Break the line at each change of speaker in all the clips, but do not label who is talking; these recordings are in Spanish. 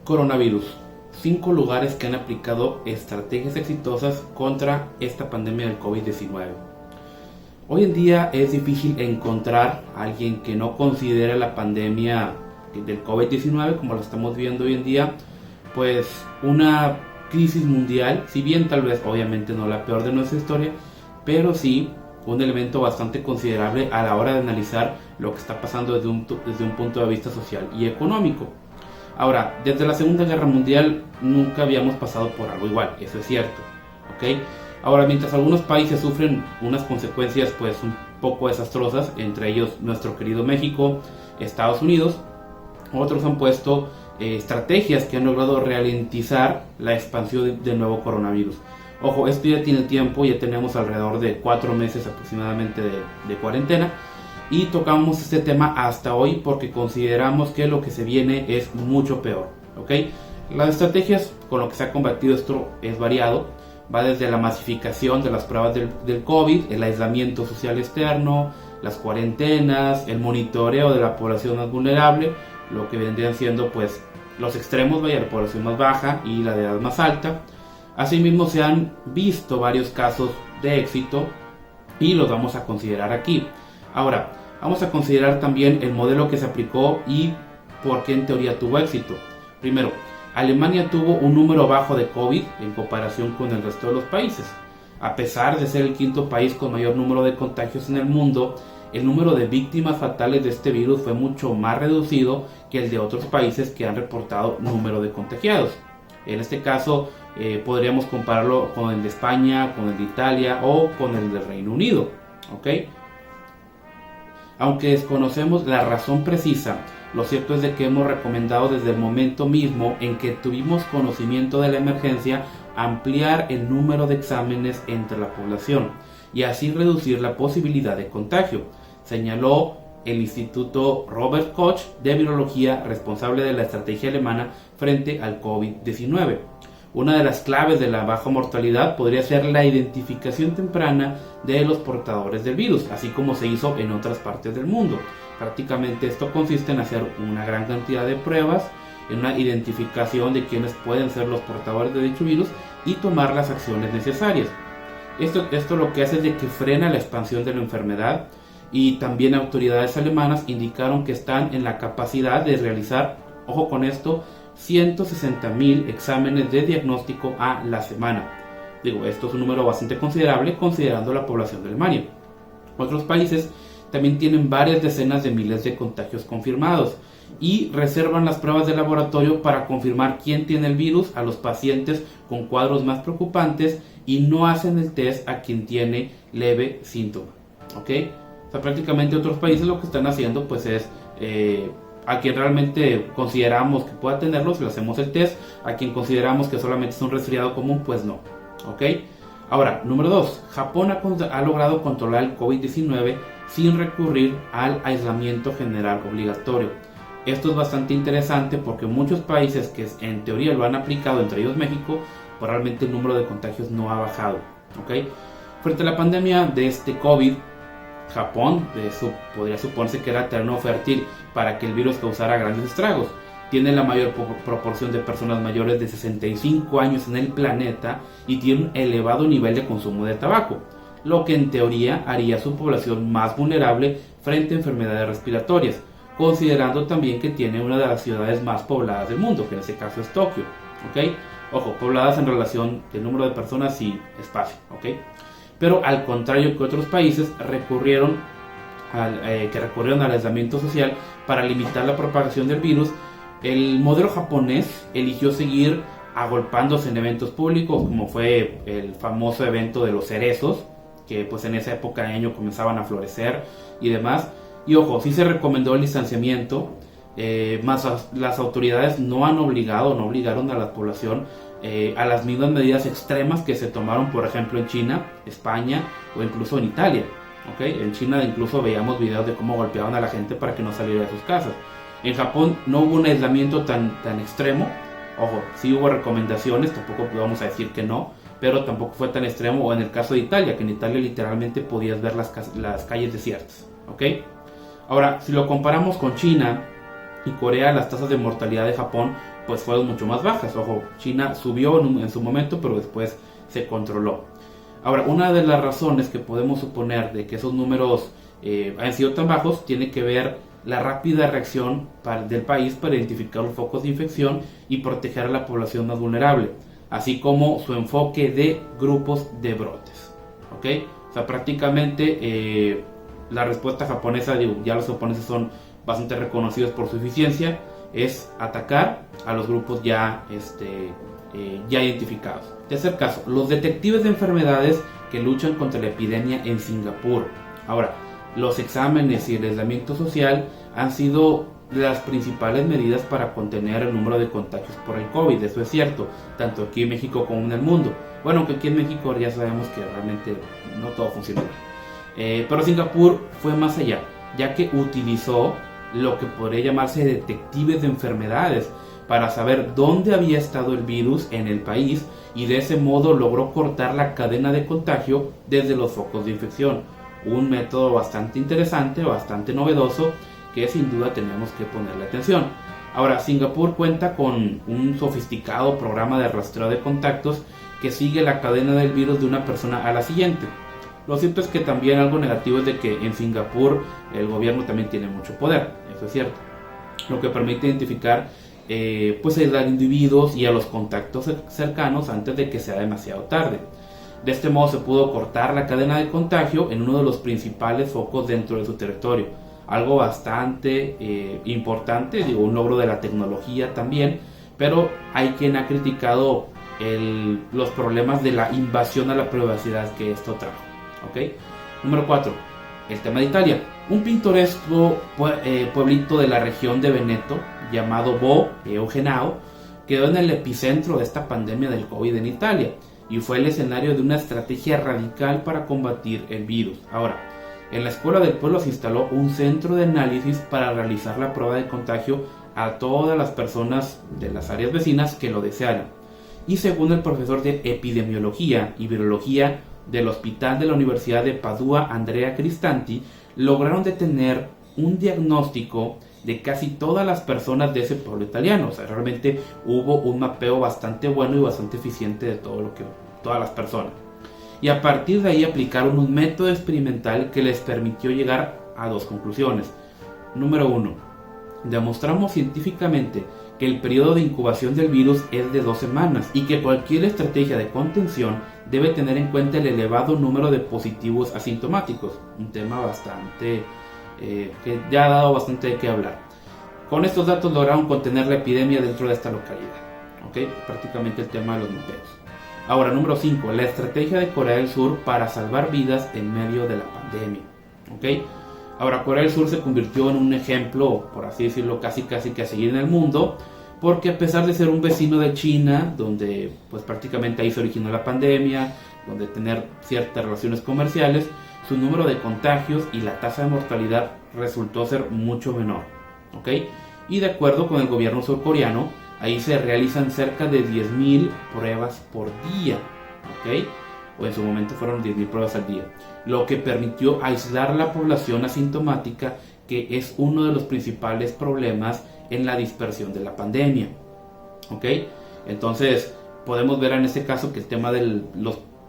Coronavirus. 5 lugares que han aplicado estrategias exitosas contra esta pandemia del COVID-19. Hoy en día es difícil encontrar a alguien que no considere la pandemia del COVID-19, como lo estamos viendo hoy en día, pues una crisis mundial, si bien tal vez obviamente no la peor de nuestra historia, pero sí un elemento bastante considerable a la hora de analizar lo que está pasando desde un punto de vista social y económico. Ahora, desde la Segunda Guerra Mundial nunca habíamos pasado por algo igual, eso es cierto, ¿ok? Ahora, mientras algunos países sufren unas consecuencias pues un poco desastrosas, entre ellos nuestro querido México, Estados Unidos, otros han puesto estrategias que han logrado ralentizar la expansión del nuevo coronavirus. Ojo, esto ya tiene tiempo, ya tenemos alrededor de 4 meses aproximadamente de cuarentena. Y tocamos este tema hasta hoy porque consideramos que lo que se viene es mucho peor, ¿ok? Las estrategias con lo que se ha combatido esto es variado. Va desde la masificación de las pruebas del COVID, el aislamiento social externo, las cuarentenas, el monitoreo de la población más vulnerable, lo que vendrían siendo pues los extremos, vaya, la población más baja y la de edad más alta. Asimismo se han visto varios casos de éxito y los vamos a considerar aquí. Ahora, vamos a considerar también el modelo que se aplicó y por qué en teoría tuvo éxito. Primero, Alemania tuvo un número bajo de COVID en comparación con el resto de los países. A pesar de ser el quinto país con mayor número de contagios en el mundo, el número de víctimas fatales de este virus fue mucho más reducido que el de otros países que han reportado número de contagiados. En este caso, podríamos compararlo con el de España, con el de Italia o con el del Reino Unido, ¿ok? Aunque desconocemos la razón precisa, lo cierto es de que hemos recomendado desde el momento mismo en que tuvimos conocimiento de la emergencia ampliar el número de exámenes entre la población y así reducir la posibilidad de contagio, señaló el Instituto Robert Koch de Virología, responsable de la estrategia alemana frente al COVID-19. Una de las claves de la baja mortalidad podría ser la identificación temprana de los portadores del virus, así como se hizo en otras partes del mundo. Prácticamente esto consiste en hacer una gran cantidad de pruebas, en una identificación de quienes pueden ser los portadores de dicho virus y tomar las acciones necesarias. Esto lo que hace es de que frena la expansión de la enfermedad, y también autoridades alemanas indicaron que están en la capacidad de realizar, ojo con esto, 160.000 exámenes de diagnóstico a la semana. Esto es un número bastante considerable considerando la población de Alemania. Otros países también tienen varias decenas de miles de contagios confirmados y reservan las pruebas de laboratorio para confirmar quién tiene el virus a los pacientes con cuadros más preocupantes y no hacen el test a quien tiene leve síntoma, ¿ok? O sea, prácticamente otros países lo que están haciendo pues es a quien realmente consideramos que pueda tenerlo, le hacemos el test. A quien consideramos que solamente es un resfriado común, pues no, ¿ok? Ahora, número 2, Japón ha logrado controlar el COVID-19 sin recurrir al aislamiento general obligatorio. Esto es bastante interesante porque muchos países que en teoría lo han aplicado, entre ellos México, pues realmente el número de contagios no ha bajado, ¿ok? Frente a la pandemia de este COVID, Japón podría suponerse que era terreno fértil para que el virus causara grandes estragos. Tiene la mayor proporción de personas mayores de 65 años en el planeta y tiene un elevado nivel de consumo de tabaco, lo que en teoría haría a su población más vulnerable frente a enfermedades respiratorias, considerando también que tiene una de las ciudades más pobladas del mundo, que en este caso es Tokio, ¿ok? Ojo, pobladas en relación del número de personas y espacio, ¿ok? Pero al contrario que otros países recurrieron al aislamiento social para limitar la propagación del virus, el modelo japonés eligió seguir agolpándose en eventos públicos, como fue el famoso evento de los cerezos, que pues en esa época de año comenzaban a florecer y demás. Y ojo, sí se recomendó el distanciamiento, más las autoridades no obligaron a la población a las mismas medidas extremas que se tomaron, por ejemplo, en China, España o incluso en Italia, ¿okay? En China incluso veíamos videos de cómo golpeaban a la gente para que no saliera de sus casas. En Japón no hubo un aislamiento tan extremo. Ojo, sí hubo recomendaciones, tampoco vamos a decir que no, pero tampoco fue tan extremo. O en el caso de Italia, que en Italia literalmente podías ver las calles desiertas, ¿ok? Ahora, si lo comparamos con China, y Corea las tasas de mortalidad de Japón pues fueron mucho más bajas. Ojo, China subió en su momento, pero después se controló. Ahora, una de las razones que podemos suponer de que esos números han sido tan bajos tiene que ver la rápida reacción del país para identificar los focos de infección y proteger a la población más vulnerable, así como su enfoque de grupos de brotes. ¿Ok? O sea, prácticamente la respuesta japonesa, ya los japoneses son bastante reconocidos por su eficiencia, es atacar a los grupos ya identificados. Tercer caso, los detectives de enfermedades que luchan contra la epidemia en Singapur. Ahora, los exámenes y el aislamiento social han sido las principales medidas para contener el número de contagios por el COVID. Eso es cierto, tanto aquí en México como en el mundo. Bueno, aunque aquí en México ya sabemos que realmente no todo funciona bien. Pero Singapur fue más allá, ya que utilizó lo que podría llamarse detectives de enfermedades para saber dónde había estado el virus en el país, y de ese modo logró cortar la cadena de contagio desde los focos de infección. Un método bastante interesante, bastante novedoso, que sin duda tenemos que ponerle atención. Ahora, Singapur cuenta con un sofisticado programa de rastreo de contactos que sigue la cadena del virus de una persona a la siguiente. Lo cierto es que también algo negativo es de que en Singapur el gobierno también tiene mucho poder, eso es cierto, lo que permite identificar pues aislar individuos y a los contactos cercanos antes de que sea demasiado tarde. De este modo se pudo cortar la cadena de contagio en uno de los principales focos dentro de su territorio, algo bastante importante, un logro de la tecnología también, pero hay quien ha criticado los problemas de la invasión a la privacidad que esto trajo. ¿Okay? Número 4. El tema de Italia. Un pintoresco pueblito de la región de Veneto llamado Bo Eugenao quedó en el epicentro de esta pandemia del COVID en Italia y fue el escenario de una estrategia radical para combatir el virus. Ahora, en la escuela del pueblo se instaló un centro de análisis para realizar la prueba de contagio a todas las personas de las áreas vecinas que lo desearan. Y según el profesor de epidemiología y virología del Hospital de la Universidad de Padua, Andrea Cristanti, lograron detener un diagnóstico de casi todas las personas de ese pueblo italiano. O sea, realmente hubo un mapeo bastante bueno y bastante eficiente de todas las personas. Y a partir de ahí aplicaron un método experimental que les permitió llegar a dos conclusiones. Número 1. Demostramos científicamente que el periodo de incubación del virus es de 2 semanas y que cualquier estrategia de contención debe tener en cuenta el elevado número de positivos asintomáticos. Un tema bastante que ya ha dado bastante de qué hablar. Con estos datos lograron contener la epidemia dentro de esta localidad. ¿Okay? Prácticamente el tema de los mapeos. Ahora, número 5. La estrategia de Corea del Sur para salvar vidas en medio de la pandemia. ¿Okay? Ahora, Corea del Sur se convirtió en un ejemplo, por así decirlo, casi que a seguir en el mundo, porque a pesar de ser un vecino de China, donde pues prácticamente ahí se originó la pandemia, donde tener ciertas relaciones comerciales, su número de contagios y la tasa de mortalidad resultó ser mucho menor. ¿Okay? Y de acuerdo con el gobierno surcoreano, ahí se realizan cerca de 10.000 pruebas por día. ¿Okay? O en su momento fueron 10.000 pruebas al día, lo que permitió aislar la población asintomática, que es uno de los principales problemas en la dispersión de la pandemia. ¿Ok? Entonces podemos ver en este caso que el tema de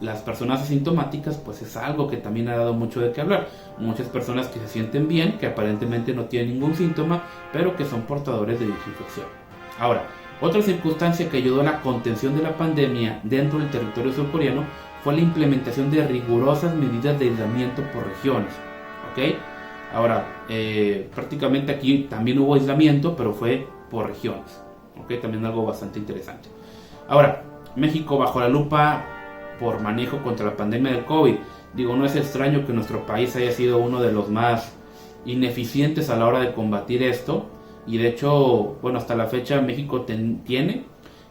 las personas asintomáticas pues es algo que también ha dado mucho de qué hablar. Muchas personas que se sienten bien, que aparentemente no tienen ningún síntoma, pero que son portadores de dicha infección. Ahora, otra circunstancia que ayudó a la contención de la pandemia dentro del territorio surcoreano fue la implementación de rigurosas medidas de aislamiento por regiones. ¿Ok? Ahora, prácticamente aquí también hubo aislamiento, pero fue por regiones. ¿Ok? También algo bastante interesante. Ahora, México bajo la lupa por manejo contra la pandemia del COVID. Digo, no es extraño que nuestro país haya sido uno de los más ineficientes a la hora de combatir esto. Y de hecho, bueno, hasta la fecha México tiene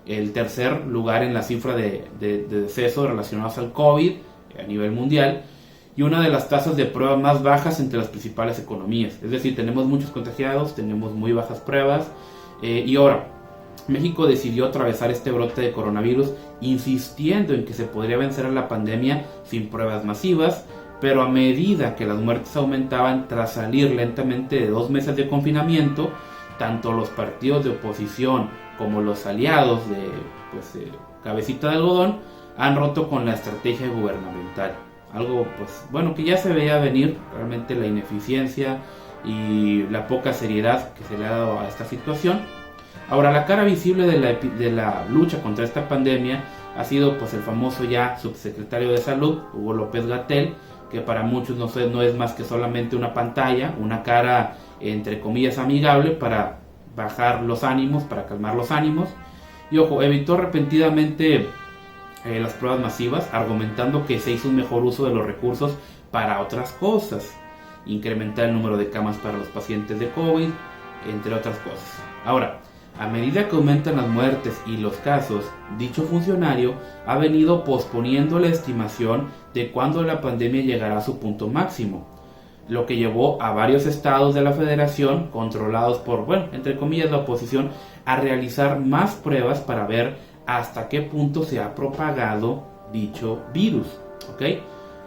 el tercer lugar en la cifra de decesos relacionados al COVID a nivel mundial, y una de las tasas de prueba más bajas entre las principales economías. Es decir, tenemos muchos contagiados, tenemos muy bajas pruebas, y ahora México decidió atravesar este brote de coronavirus insistiendo en que se podría vencer a la pandemia sin pruebas masivas, pero a medida que las muertes aumentaban tras salir lentamente de 2 meses de confinamiento, tanto los partidos de oposición como los aliados de cabecita de algodón han roto con la estrategia gubernamental. Algo que ya se veía venir, realmente la ineficiencia y la poca seriedad que se le ha dado a esta situación. Ahora, la cara visible de la lucha contra esta pandemia ha sido el famoso ya subsecretario de Salud, Hugo López-Gatell, que para muchos no es más que solamente una pantalla, una cara entre comillas amigable para bajar los ánimos, para calmar los ánimos. Y ojo, evitó repentinamente las pruebas masivas, argumentando que se hizo un mejor uso de los recursos para otras cosas, incrementar el número de camas para los pacientes de COVID, entre otras cosas. Ahora, a medida que aumentan las muertes y los casos, dicho funcionario ha venido posponiendo la estimación de cuándo la pandemia llegará a su punto máximo, lo que llevó a varios estados de la federación, controlados por, entre comillas, la oposición, a realizar más pruebas para ver hasta qué punto se ha propagado dicho virus, ¿ok?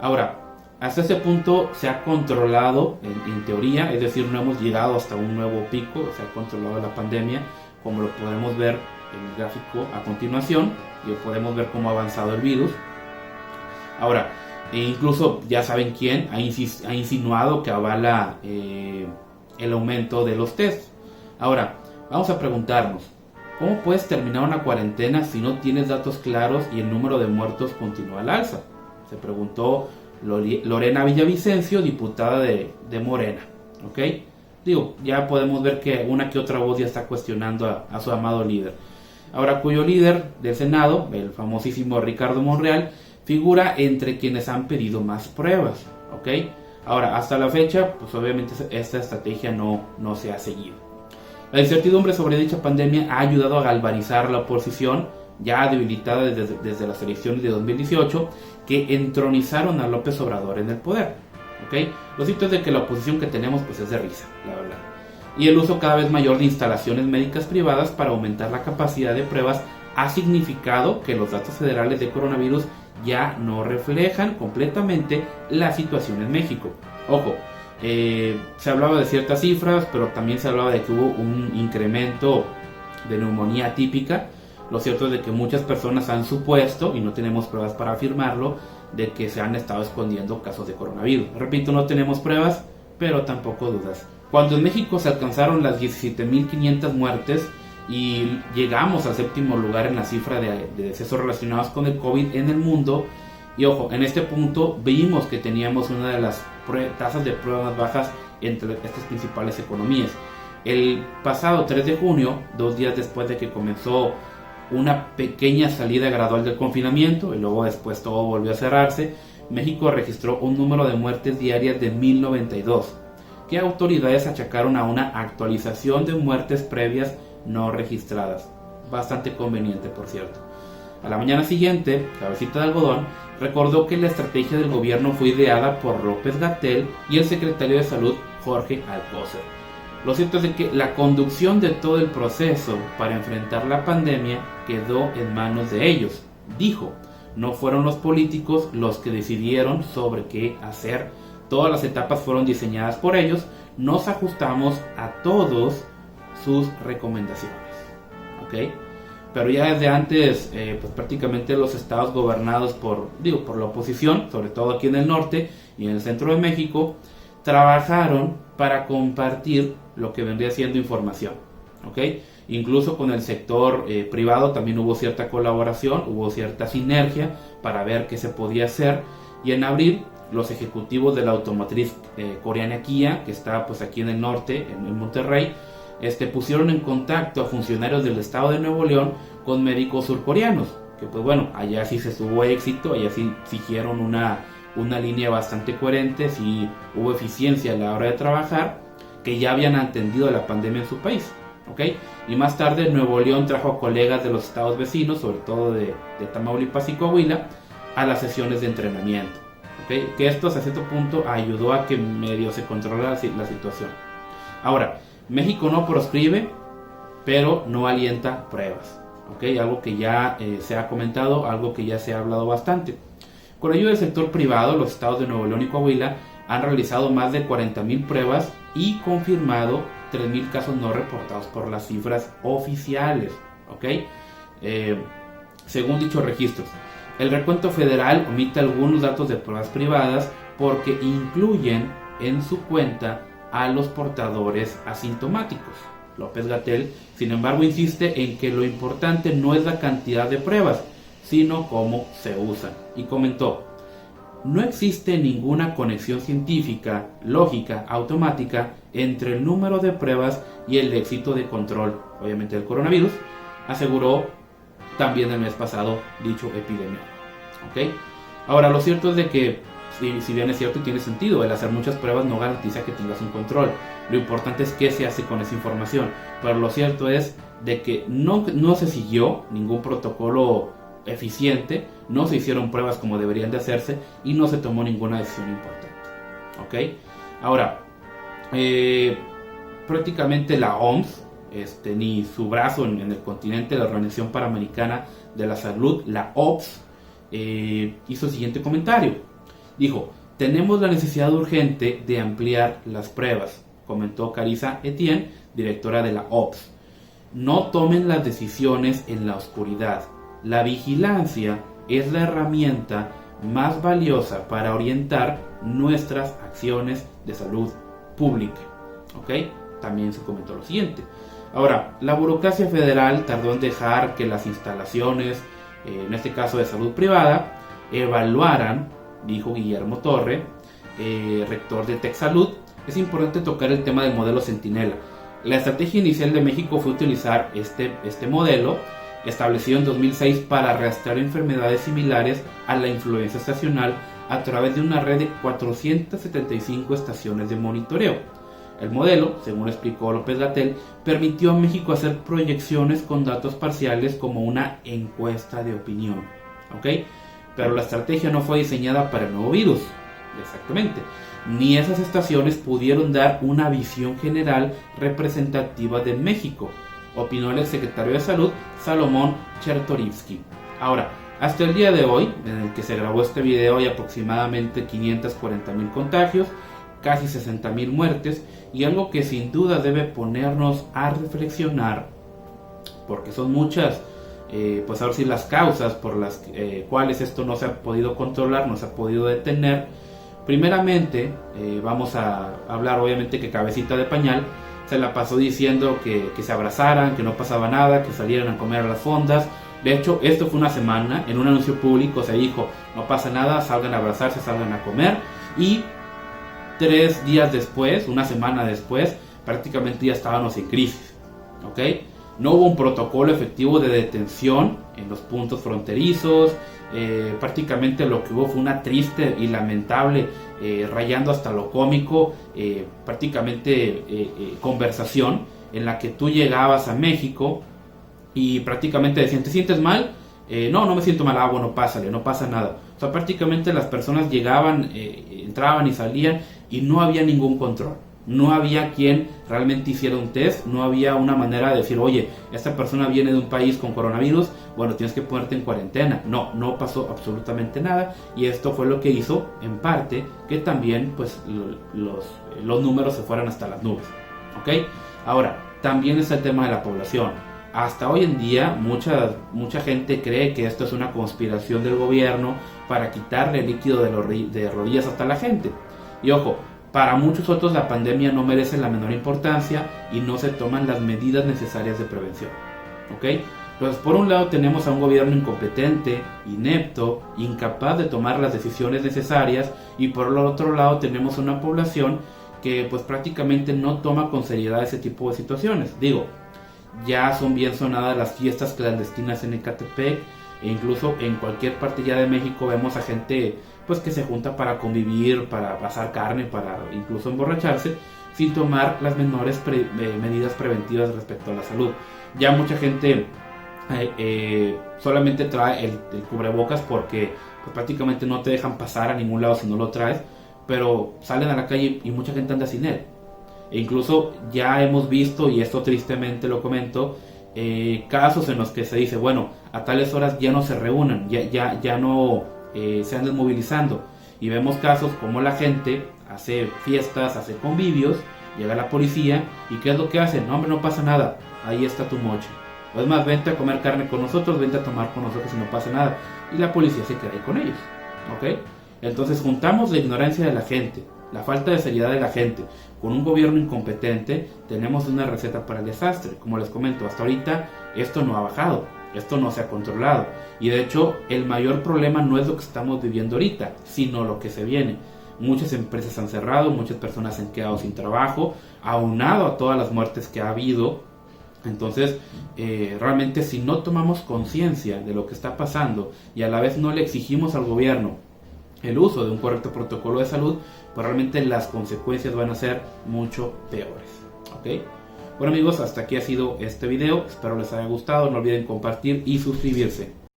Ahora, hasta ese punto se ha controlado en teoría, es decir, no hemos llegado hasta un nuevo pico, se ha controlado la pandemia, como lo podemos ver en el gráfico a continuación, y podemos ver cómo ha avanzado el virus. Ahora, incluso ya saben quién ha insinuado que avala el aumento de los tests. Ahora, vamos a preguntarnos, ¿cómo puedes terminar una cuarentena si no tienes datos claros y el número de muertos continúa al alza? Se preguntó Lorena Villavicencio, diputada de Morena, ¿ok? Ya podemos ver que una que otra voz ya está cuestionando a su amado líder. Ahora, cuyo líder del Senado, el famosísimo Ricardo Monreal, figura entre quienes han pedido más pruebas, ¿ok? Ahora, hasta la fecha, obviamente esta estrategia no se ha seguido. La incertidumbre sobre dicha pandemia ha ayudado a galvanizar la oposición, ya debilitada desde las elecciones de 2018, que entronizaron a López Obrador en el poder. ¿Okay? Lo cierto es de que la oposición que tenemos es de risa, la verdad. Y el uso cada vez mayor de instalaciones médicas privadas para aumentar la capacidad de pruebas ha significado que los datos federales de coronavirus ya no reflejan completamente la situación en México. Ojo, se hablaba de ciertas cifras, pero también se hablaba de que hubo un incremento de neumonía atípica. Lo cierto es de que muchas personas han supuesto, y no tenemos pruebas para afirmarlo, de que se han estado escondiendo casos de coronavirus. Repito, no tenemos pruebas, pero tampoco dudas. Cuando en México se alcanzaron las 17.500 muertes y llegamos al séptimo lugar en la cifra de decesos relacionados con el COVID en el mundo, y ojo, en este punto vimos que teníamos una de las tasas de pruebas más bajas entre estas principales economías. El pasado 3 de junio, 2 días después de que comenzó una pequeña salida gradual del confinamiento y luego después todo volvió a cerrarse, México registró un número de muertes diarias de 1092, que autoridades achacaron a una actualización de muertes previas no registradas. Bastante conveniente, por cierto. A la mañana siguiente, Cabecita de Algodón recordó que la estrategia del gobierno fue ideada por López-Gatell y el secretario de Salud, Jorge Alcocer. Lo cierto es de que la conducción de todo el proceso para enfrentar la pandemia quedó en manos de ellos. Dijo, no fueron los políticos los que decidieron sobre qué hacer. Todas las etapas fueron diseñadas por ellos. Nos ajustamos a todos sus recomendaciones. ¿Ok? Pero ya desde antes, prácticamente los estados gobernados por la oposición, sobre todo aquí en el norte y en el centro de México, trabajaron para compartir lo que vendría siendo información, ¿ok? Incluso con el sector privado también hubo cierta colaboración, hubo cierta sinergia para ver qué se podía hacer, y en abril los ejecutivos de la automotriz coreana Kia, que está aquí en el norte, en Monterrey, pusieron en contacto a funcionarios del estado de Nuevo León con médicos surcoreanos, que allá sí se tuvo éxito, allá sí siguieron una línea bastante coherente, sí hubo eficiencia a la hora de trabajar, que ya habían atendido la pandemia en su país, ¿ok? Y más tarde Nuevo León trajo a colegas de los estados vecinos, sobre todo de Tamaulipas y Coahuila, a las sesiones de entrenamiento, ¿ok? Que esto hasta cierto punto ayudó a que medio se controlara la situación. Ahora, México no proscribe, pero no alienta pruebas, ¿ok? Algo que ya se ha comentado, algo que ya se ha hablado bastante. Con ayuda del sector privado, los estados de Nuevo León y Coahuila han realizado más de 40,000 pruebas y confirmado 3.000 casos no reportados por las cifras oficiales. ¿Ok? Según dichos registros, el recuento federal omite algunos datos de pruebas privadas porque incluyen en su cuenta a los portadores asintomáticos. López-Gatell, sin embargo, insiste en que lo importante no es la cantidad de pruebas, sino cómo se usan. Y comentó: no existe ninguna conexión científica, lógica, automática entre el número de pruebas y el éxito de control, obviamente, del coronavirus, aseguró también el mes pasado dicho epidemiólogo. ¿Ok? Ahora, lo cierto es de que, si bien es cierto y tiene sentido, el hacer muchas pruebas no garantiza que tengas un control. Lo importante es qué se hace con esa información. Pero lo cierto es de que no se siguió ningún protocolo eficiente, no se hicieron pruebas como deberían de hacerse y no se tomó ninguna decisión importante. ¿Ok? Ahora, prácticamente la OMS, ni su brazo en el continente, la Organización Panamericana de la Salud, la OPS, hizo el siguiente comentario. Dijo: tenemos la necesidad urgente de ampliar las pruebas, comentó Carissa Etienne, directora de la OPS. No tomen las decisiones en la oscuridad. La vigilancia es la herramienta más valiosa para orientar nuestras acciones de salud pública. ¿Ok? También se comentó lo siguiente. Ahora, la burocracia federal tardó en dejar que las instalaciones, en este caso de salud privada, evaluaran, dijo Guillermo Torre, rector de TechSalud. Es importante tocar el tema del modelo Centinela. La estrategia inicial de México fue utilizar este modelo, establecido en 2006, para rastrear enfermedades similares a la influenza estacional a través de una red de 475 estaciones de monitoreo. El modelo, según explicó López-Gatell, permitió a México hacer proyecciones con datos parciales como una encuesta de opinión. ¿Ok? Pero la estrategia no fue diseñada para el nuevo virus, exactamente. Ni esas estaciones pudieron dar una visión general representativa de México, opinó el exsecretario de Salud, Salomón Chertorivsky. Ahora, hasta el día de hoy, en el que se grabó este video, hay aproximadamente 540,000 contagios, casi 60,000 muertes, y algo que sin duda debe ponernos a reflexionar, porque son muchas, pues ahora sí, las causas por las cuales esto no se ha podido controlar, no se ha podido detener. Primeramente, vamos a hablar obviamente que Cabecita de Pañal se la pasó diciendo que se abrazaran, que no pasaba nada, que salieran a comer a las fondas. De hecho, esto fue una semana, en un anuncio público se dijo: no pasa nada, salgan a abrazarse, salgan a comer. Y 3 días después, una semana después, prácticamente ya estábamos en crisis. ¿Ok? No hubo un protocolo efectivo de detención en los puntos fronterizos. Prácticamente lo que hubo fue una triste y lamentable, rayando hasta lo cómico, prácticamente conversación en la que tú llegabas a México y prácticamente decían: ¿te sientes mal? No me siento mal. Bueno, pásale, no pasa nada. O sea, prácticamente las personas llegaban, entraban y salían y no había ningún control. No había quien realmente hiciera un test, no había una manera de decir: oye, esta persona viene de un país con coronavirus, bueno, tienes que ponerte en cuarentena. No pasó absolutamente nada, y esto fue lo que hizo, en parte, que también pues los números se fueran hasta las nubes. ¿Ok? Ahora, también está el tema de la población. Hasta hoy en día mucha gente cree que esto es una conspiración del gobierno para quitarle el líquido de rodillas hasta la gente. Y ojo, para muchos otros la pandemia no merece la menor importancia y no se toman las medidas necesarias de prevención. ¿Ok? Entonces, por un lado tenemos a un gobierno incompetente, inepto, incapaz de tomar las decisiones necesarias, y por el otro lado tenemos una población que pues prácticamente no toma con seriedad ese tipo de situaciones. Digo, ya son bien sonadas las fiestas clandestinas en Ecatepec, e incluso en cualquier parte ya de México vemos a gente pues que se junta para convivir, para asar carne, para incluso emborracharse, sin tomar las menores medidas preventivas respecto a la salud. Ya mucha gente solamente trae el cubrebocas porque pues, prácticamente no te dejan pasar a ningún lado si no lo traes, pero salen a la calle y mucha gente anda sin él. E incluso ya hemos visto, y esto tristemente lo comento, casos en los que se dice: bueno, a tales horas ya no se reúnan, ya no se andan movilizando. Y vemos casos como la gente hace fiestas, hace convivios, Llega la policía y ¿qué es lo que hacen? No, hombre, no pasa nada, ahí está tu moche. O es más, vente a comer carne con nosotros, vente a tomar con nosotros y no pasa nada. Y la policía se queda ahí con ellos. ¿Ok? Entonces juntamos la ignorancia de la gente, la falta de seriedad de la gente, con un gobierno incompetente, tenemos una receta para el desastre. Como les comento, hasta ahorita esto no ha bajado, esto no se ha controlado. Y de hecho, el mayor problema no es lo que estamos viviendo ahorita, sino lo que se viene. Muchas empresas han cerrado, muchas personas se han quedado sin trabajo, aunado a todas las muertes que ha habido. Entonces, realmente si no tomamos conciencia de lo que está pasando y a la vez no le exigimos al gobierno el uso de un correcto protocolo de salud, pues realmente las consecuencias van a ser mucho peores. ¿Ok? Bueno amigos, hasta aquí ha sido este video, espero les haya gustado, no olviden compartir y suscribirse.